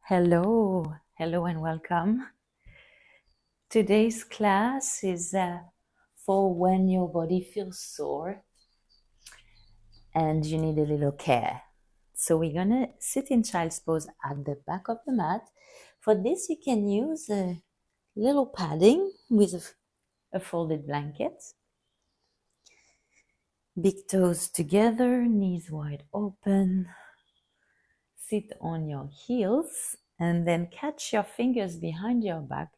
Hello and welcome. Today's class is for when your body feels sore and you need a little care. So we're gonna sit in child's pose at the back of the mat. For this, you can use a little padding with a folded blanket. Big toes together, knees wide open. Sit on your heels and then catch your fingers behind your back.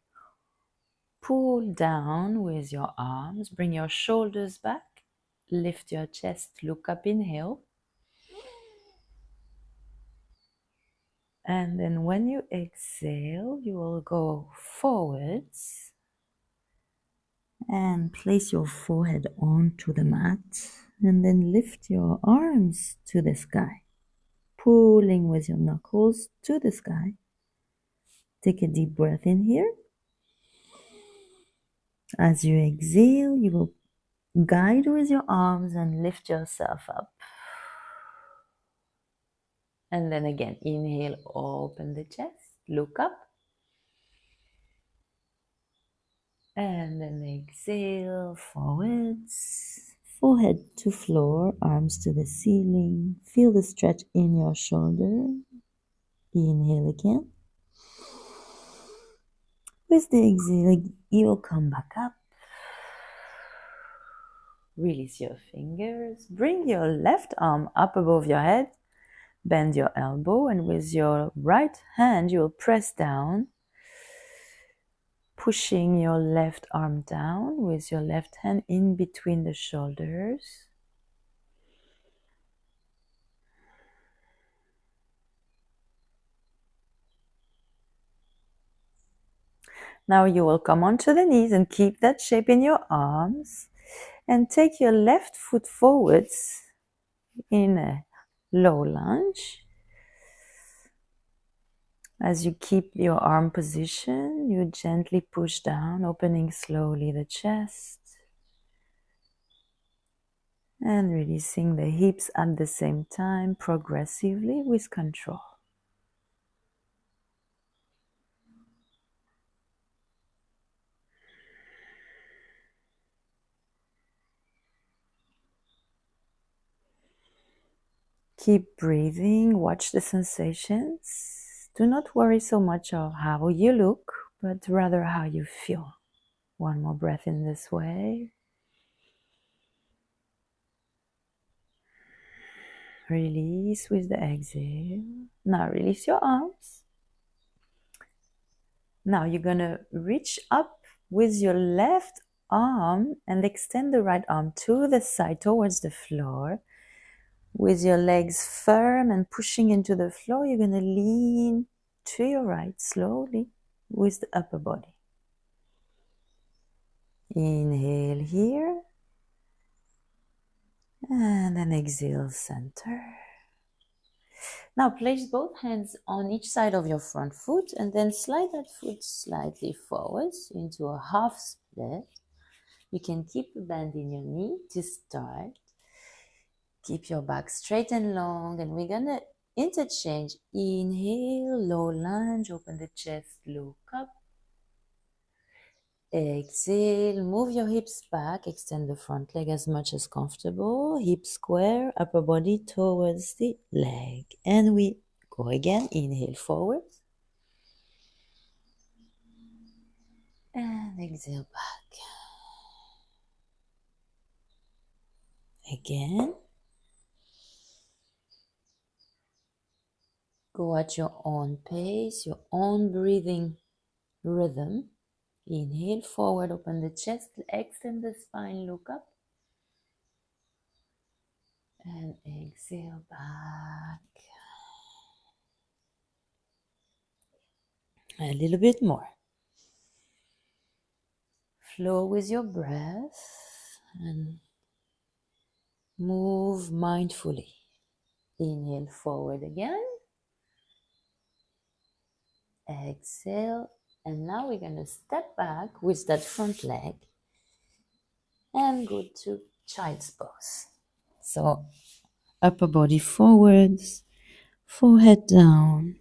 Pull down with your arms, bring your shoulders back, lift your chest, look up, inhale. And then when you exhale, you will go forwards and place your forehead onto the mat and then lift your arms to the sky, pulling with your knuckles to the sky. Take a deep breath in here. As you exhale, you will guide with your arms and lift yourself up. And then again, inhale, open the chest, look up. And then exhale, forwards, forehead to floor, arms to the ceiling. Feel the stretch in your shoulder. Inhale again. With the exhale, you will come back up. Release your fingers. Bring your left arm up above your head. Bend your elbow, and with your right hand, you will press down, pushing your left arm down with your left hand in between the shoulders. Now you will come onto the knees and keep that shape in your arms and take your left foot forwards in a low lunge. As you keep your arm position, you gently push down, opening slowly the chest and releasing the hips at the same time, progressively with control. Keep breathing, watch the sensations. Do not worry so much of how you look, but rather how you feel. One more breath in this way. Release with the exhale. Now release your arms. Now you're going to reach up with your left arm and extend the right arm to the side towards the floor. With your legs firm and pushing into the floor, you're going to lean to your right slowly with the upper body. Inhale here. And then exhale, center. Now place both hands on each side of your front foot and then slide that foot slightly forwards into a half split. You can keep a bend in your knee to start. Keep your back straight and long, and we're gonna interchange. Inhale, low lunge, open the chest, look up. Exhale, move your hips back, extend the front leg as much as comfortable. Hip square, upper body towards the leg. And we go again. Inhale forward. And exhale back. Again. Go at your own pace, your own breathing rhythm. Inhale forward, open the chest, extend the spine, look up. And exhale back. A little bit more. Flow with your breath and move mindfully. Inhale forward again. Exhale. And now we're going to step back with that front leg and go to child's pose. So upper body forwards, forehead down.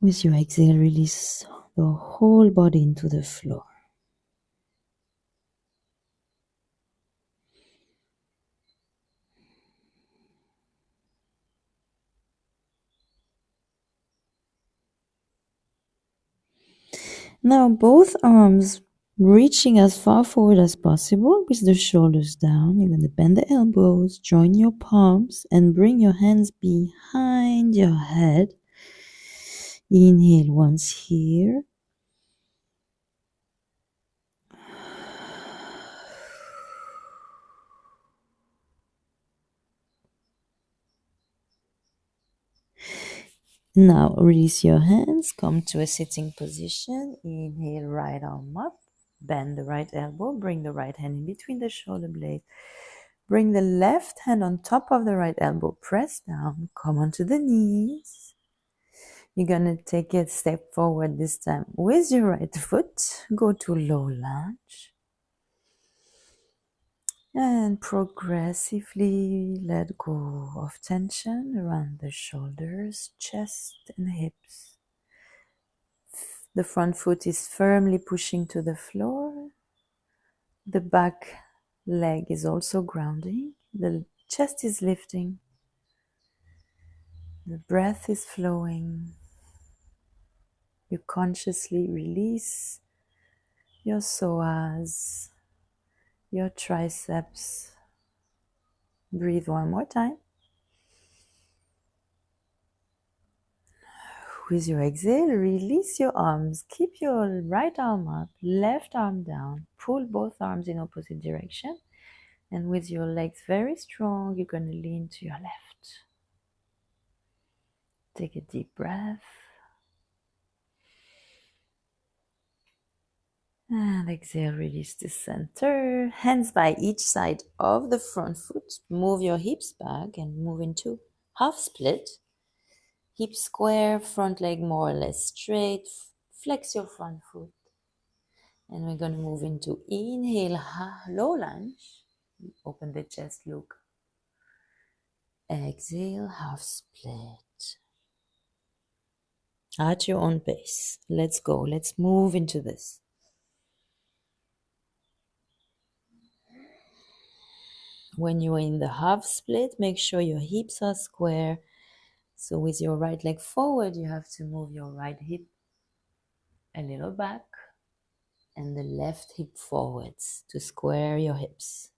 With your exhale, release the whole body into the floor. Now both arms reaching as far forward as possible with the shoulders down. You're going to bend the elbows, join your palms, and bring your hands behind your head. Inhale once here. Now release your hands, come to a sitting position. Inhale, right arm up, bend the right elbow, bring the right hand in between the shoulder blades. Bring the left hand on top of the right elbow, press down, come onto the knees. You're gonna take a step forward this time with your right foot. Go to low lunge. And progressively let go of tension around the shoulders, chest, and hips. The front foot is firmly pushing to the floor. The back leg is also grounding. The chest is lifting. The breath is flowing. You consciously release your psoas, your triceps. Breathe one more time. With your exhale, release your arms. Keep your right arm up, left arm down. Pull both arms in opposite direction. And with your legs very strong, you're going to lean to your left. Take a deep breath. And exhale, release to center. Hands by each side of the front foot. Move your hips back and move into half split. Hip square, front leg more or less straight. Flex your front foot. And we're going to move into inhale, low lunge. Open the chest, look. Exhale, half split. At your own pace. Let's go. Let's move into this. When you're in the half split, make sure your hips are square. So with your right leg forward, you have to move your right hip a little back and the left hip forwards to square your hips.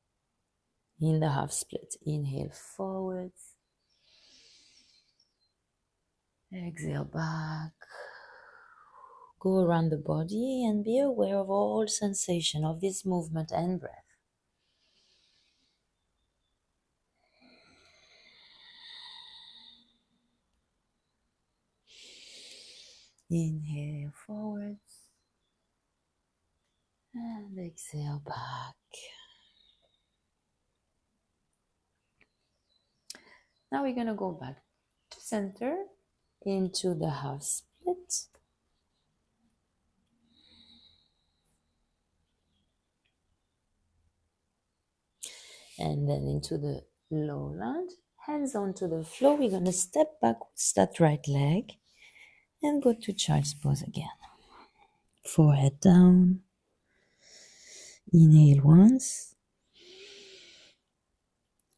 In the half split, inhale forwards. Exhale back. Go around the body and be aware of all sensation of this movement and breath. Inhale forwards and exhale back. Now we're going to go back to center into the half split. And then into the low lunge. Hands onto the floor. We're going to step backwards that right leg and go to child's pose again. Forehead down. Inhale once.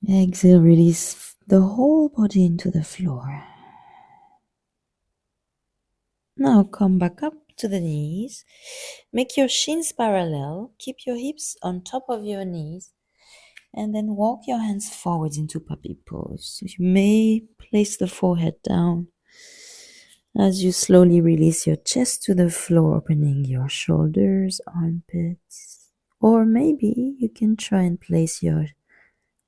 Exhale, release the whole body into the floor. Now come back up to the knees. Make your shins parallel. Keep your hips on top of your knees. And then walk your hands forwards into puppy pose. So you may place the forehead down as you slowly release your chest to the floor, opening your shoulders, armpits. Or maybe you can try and place your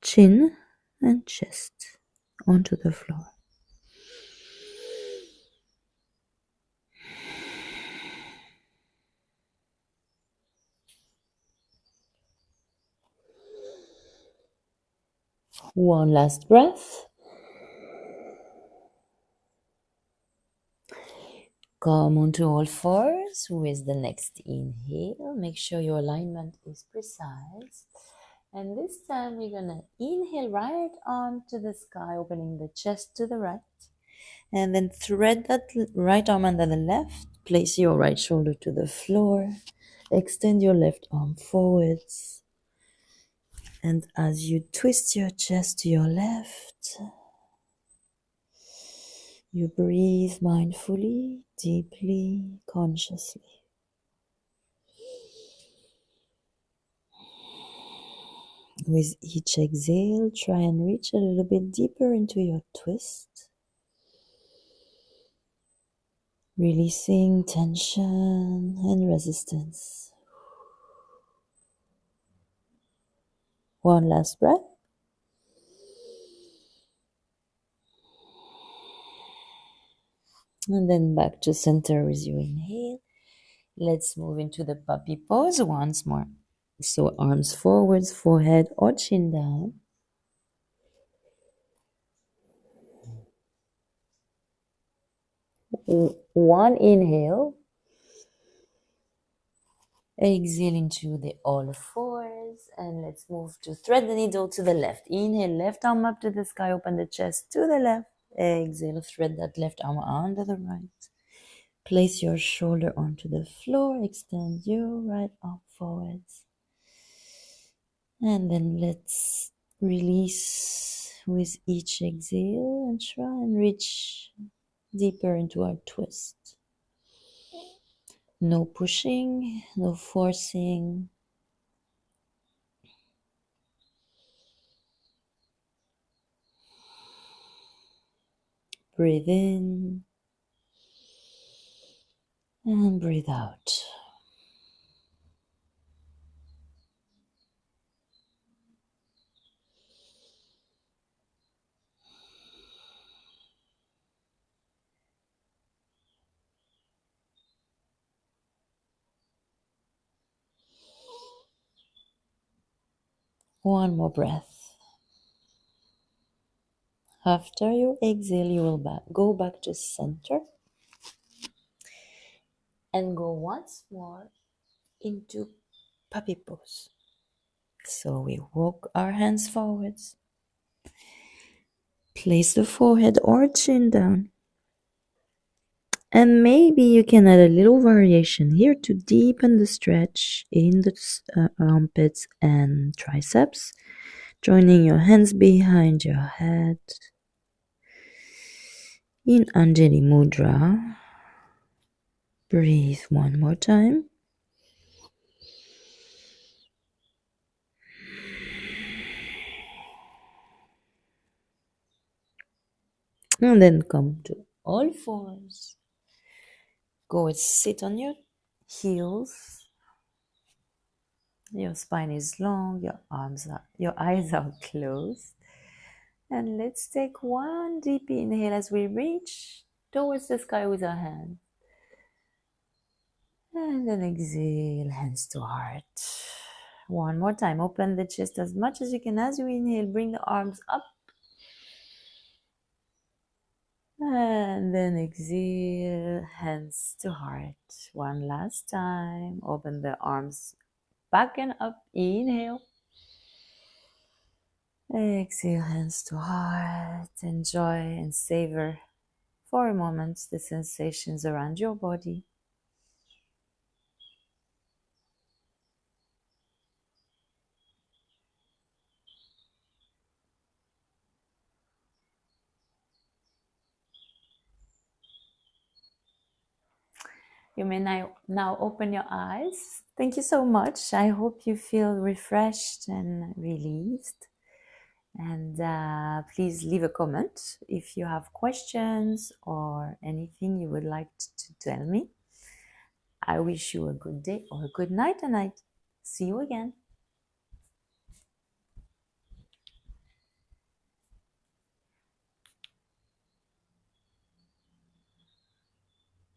chin and chest onto the floor. One last breath. Come onto all fours with the next inhale. Make sure your alignment is precise. And this time we're going to inhale right arm to the sky, opening the chest to the right. And then thread that right arm under the left. Place your right shoulder to the floor. Extend your left arm forwards. And as you twist your chest to your left, you breathe mindfully, deeply, consciously. With each exhale, try and reach a little bit deeper into your twist. Releasing tension and resistance. One last breath. And then back to center with your inhale. Let's move into the puppy pose once more. So arms forwards, forehead or chin down. One inhale. Exhale into the all fours. And let's move to thread the needle to the left. Inhale, left arm up to the sky, open the chest to the left. Exhale, thread that left arm under the right. Place your shoulder onto the floor. Extend your right arm forwards. And then let's release with each exhale and try and reach deeper into our twist. No pushing, no forcing. Breathe in and breathe out. One more breath. After you exhale, you will go back to center and go once more into puppy pose. So we walk our hands forwards. Place the forehead or chin down. And maybe you can add a little variation here to deepen the stretch in the armpits and triceps. Joining your hands behind your head. In Anjali Mudra. Breathe one more time. And then come to all fours. Go and sit on your heels. Your spine is long, your eyes are closed. And let's take one deep inhale as we reach towards the sky with our hand. And then exhale, hands to heart. One more time, open the chest as much as you can. As you inhale, bring the arms up. And then exhale, hands to heart. One last time, open the arms back and up. Inhale. Exhale, hands to heart. Enjoy and savor for a moment the sensations around your body. You may now open your eyes. Thank you so much. I hope you feel refreshed and released. And please leave a comment if you have questions or anything you would like to tell me. I wish you a good day or a good night, and I see you again.